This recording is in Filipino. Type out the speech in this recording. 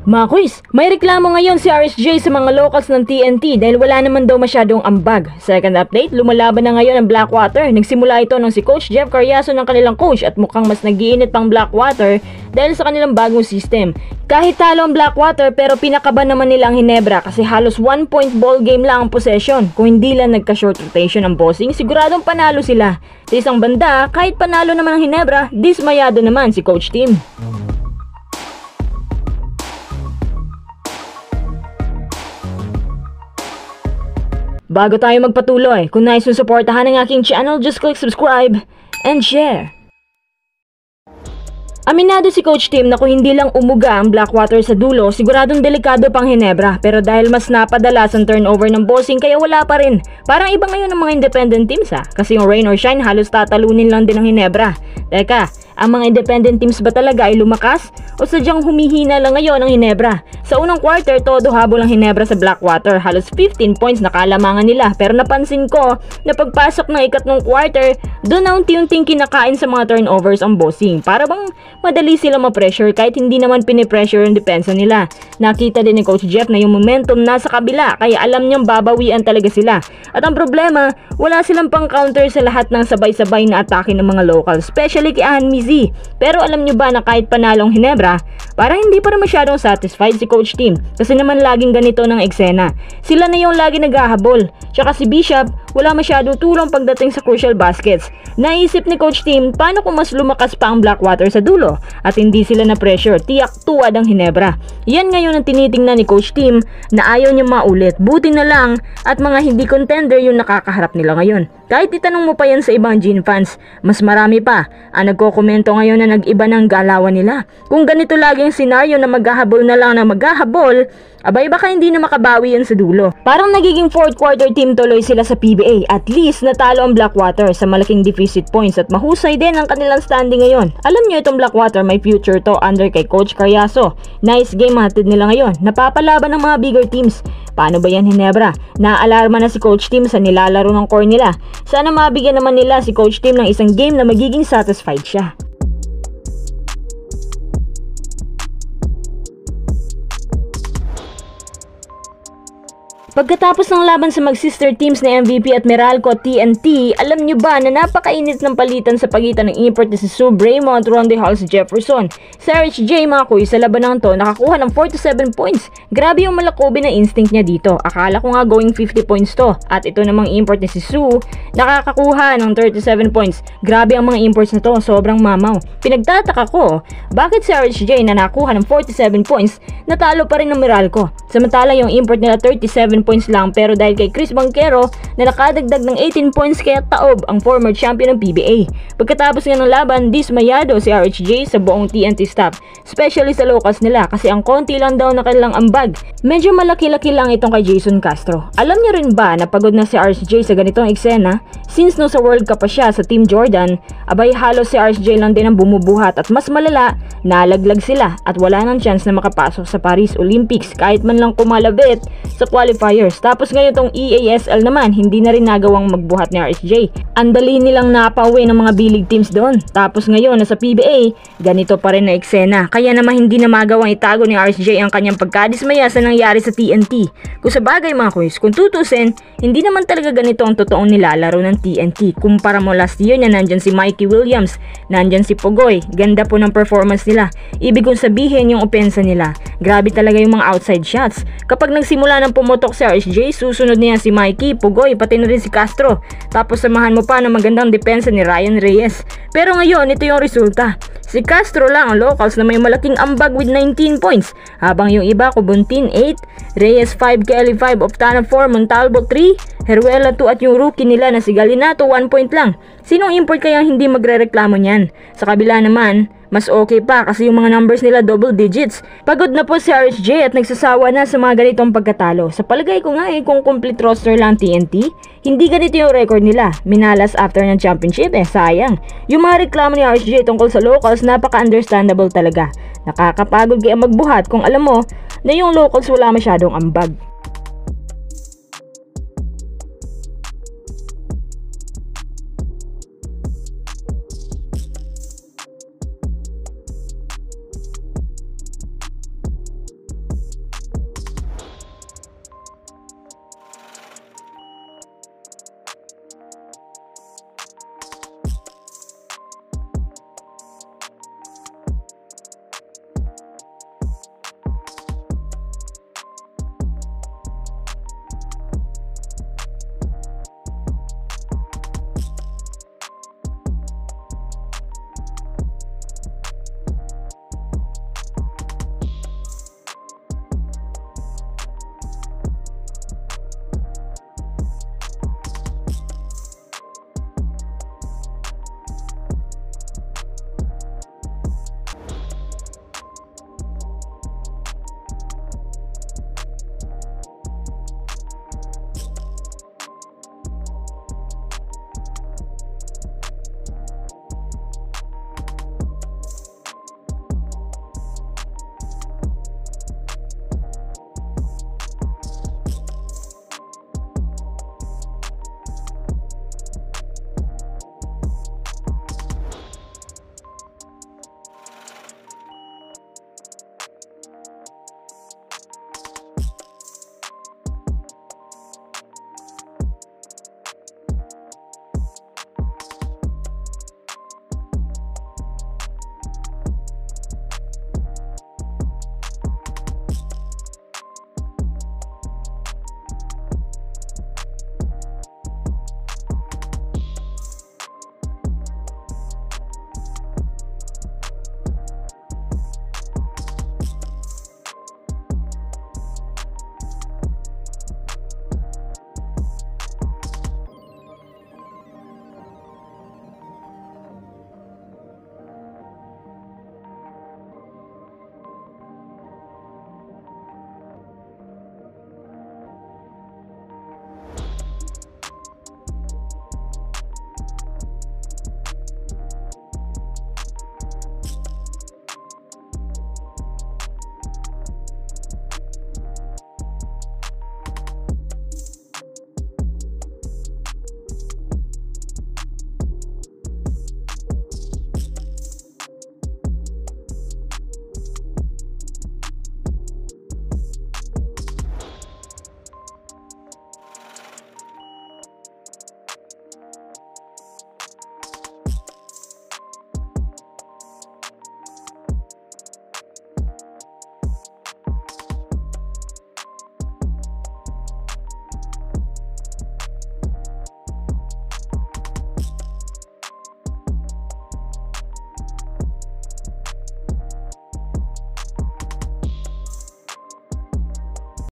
Mga quiz, may reklamo ngayon si RSJ sa mga locals ng TNT dahil wala naman daw masyadong ambag. Second update, lumalaban na ngayon ang Blackwater. Nagsimula ito nung si Coach Jeff Carriazo ng kanilang coach at mukhang mas nag-iinit pang Blackwater dahil sa kanilang bagong system. Kahit talo ang Blackwater pero pinakaban naman nila ang Ginebra kasi halos 1-point ball game lang ang possession. Kung hindi lang nagka-short rotation ang bossing, siguradong panalo sila. Sa isang banda, kahit panalo naman ang Ginebra, dismayado naman si Coach Tim. Bago tayo magpatuloy, kung nais mong suportahan ang aking channel, just click subscribe and share. Aminado si Coach Tim na kung hindi lang umuga ang Blackwater sa dulo, siguradong delikado pang Ginebra. Pero dahil mas napadalas ang turnover ng bossing kaya wala pa rin. Parang iba ngayon ng mga independent teams kasi yung rain or shine halos tatalunin lang din ng Ginebra. Teka, ang mga independent teams ba talaga ay lumakas? O sadyang humihina lang ngayon ang Ginebra? Sa unang quarter, todo habol ang Ginebra sa Blackwater. Halos 15 points na kalamangan nila. Pero napansin ko na pagpasok ng ikatlong quarter, doon na unti-unting kinakain sa mga turnovers ang bossing. Para bang madali sila ma-pressure kahit hindi naman pinipressure ang depensa nila. Nakita din ni Coach Jeff na yung momentum nasa kabila kaya alam niyang babawian talaga sila. At ang problema, wala silang pang counter sa lahat ng sabay-sabay na atake ng mga locals, especially kay Hanmizi. Pero alam niyo ba na kahit panalong Ginebra, parang hindi pa rin masyadong satisfied si Coach Tim kasi naman laging ganito ng eksena. Sila na yung lagi naghahabol. Tsaka si Bishop, wala masyado tulong pagdating sa crucial baskets. Naisip ni Coach Tim paano kung mas lumakas pa ang Blackwater sa dulo at hindi sila na pressure, tiyak tuwad ang Ginebra. Yan ngayon ang tinitingnan ni Coach Tim na ayaw niya maulit. Buti na lang at mga hindi contender yung nakakaharap nila ngayon. Kahit itanong mo pa yan sa ibang Gin fans, mas marami pa ang nagkokomento ngayon na nag-iba ng galawan nila. Kung ganito lagi ang senaryo na maghahabol na lang na maghahabol, abay baka hindi na makabawi yan sa dulo. Parang nagiging fourth quarter team tuloy sila sa PBA. At least natalo ang Blackwater sa malaking deficit points at mahusay din ang kanilang standing ngayon. Alam nyo itong Blackwater may future to under kay Coach Carriazo. Nice game hatid nila ngayon. Napapalaban ng mga bigger teams. Paano ba yan Ginebra? Naaalarma na si Coach Tim sa nilalaro ng core nila. Sana mabigyan naman nila si Coach Tim ng isang game na magiging satisfied siya. Pagkatapos ng laban sa mag-sister teams na MVP at Meralco at TNT, alam nyo ba na napakainit ng palitan sa pagitan ng import na si Sue Braymont, Ronde Halls Jefferson. Sa RHJ mga kuy, sa labanang to, nakakuha ng 47 points. Grabe yung malakobi na instinct niya dito. Akala ko nga going 50 points to. At ito namang import na si Sue, nakakakuha ng 37 points. Grabe ang mga imports na to, sobrang mamaw. Pinagtataka ko, bakit si RHJ na nakuha ng 47 points, natalo pa rin ng Meralco. Samantala yung import nila 37 points lang pero dahil kay Chris Banquero na nakadagdag ng 18 points kaya taob ang former champion ng PBA. Pagkatapos nga ng laban, dismayado si RHJ sa buong TNT staff, especially sa locals nila kasi ang konti lang daw na kanilang ambag. Medyo malaki-laki lang itong kay Jason Castro. Alam niyo rin ba na pagod na si RHJ sa ganitong eksena? Since no sa World Cup pa siya sa Team Jordan, abay halos si RHJ lang din ang bumubuhat at mas malala, nalaglag sila at wala nang chance na makapasok sa Paris Olympics kahit man lang kumalabit sa qualifiers. Tapos ngayon tong EASL naman, hindi na rin nagawang magbuhat ni RSJ. Andali nilang napauwi ng mga bilig teams doon. Tapos ngayon na sa PBA, ganito pa rin na eksena. Kaya naman hindi na magawang itago ni RSJ ang kanyang pagkadismaya sa nangyari sa TNT. Kung sa bagay mga kuys, kung tutusin, hindi naman talaga ganito ang totoong nilalaro ng TNT. Kumpara mo last year na nandyan si Mikey Williams, nandyan si Pugoy, ganda po ng performance nila. Ibig kong sabihin yung opensa nila. Grabe talaga yung mga outside shots. Kapag nagsimula ng pumutok si RSJ, susunod niya si Mikey, Pugoy, pati na rin si Castro. Tapos samahan mo pa ng magandang depensa ni Ryan Reyes. Pero ngayon, ito yung resulta. Si Castro lang ang locals na may malaking ambag with 19 points. Habang yung iba, Kubuntin 8, Reyes 5, Kelly 5, Oftana 4, Montalvo 3, Heruela 2 at yung rookie nila na si Galinato 1 point lang. Sinong import kaya hindi magrereklamo niyan? Sa kabila naman, mas okay pa kasi yung mga numbers nila double digits. Pagod na po si RSJ at nagsasawa na sa mga ganitong pagkatalo. Sa palagay ko nga kung complete roster lang TNT, hindi ganito yung record nila. Minalas after ng championship sayang. Yung mga reklamo ni RSJ tungkol sa locals napaka-understandable talaga. Nakakapagod kaya magbuhat kung alam mo na yung locals wala masyadong ambag.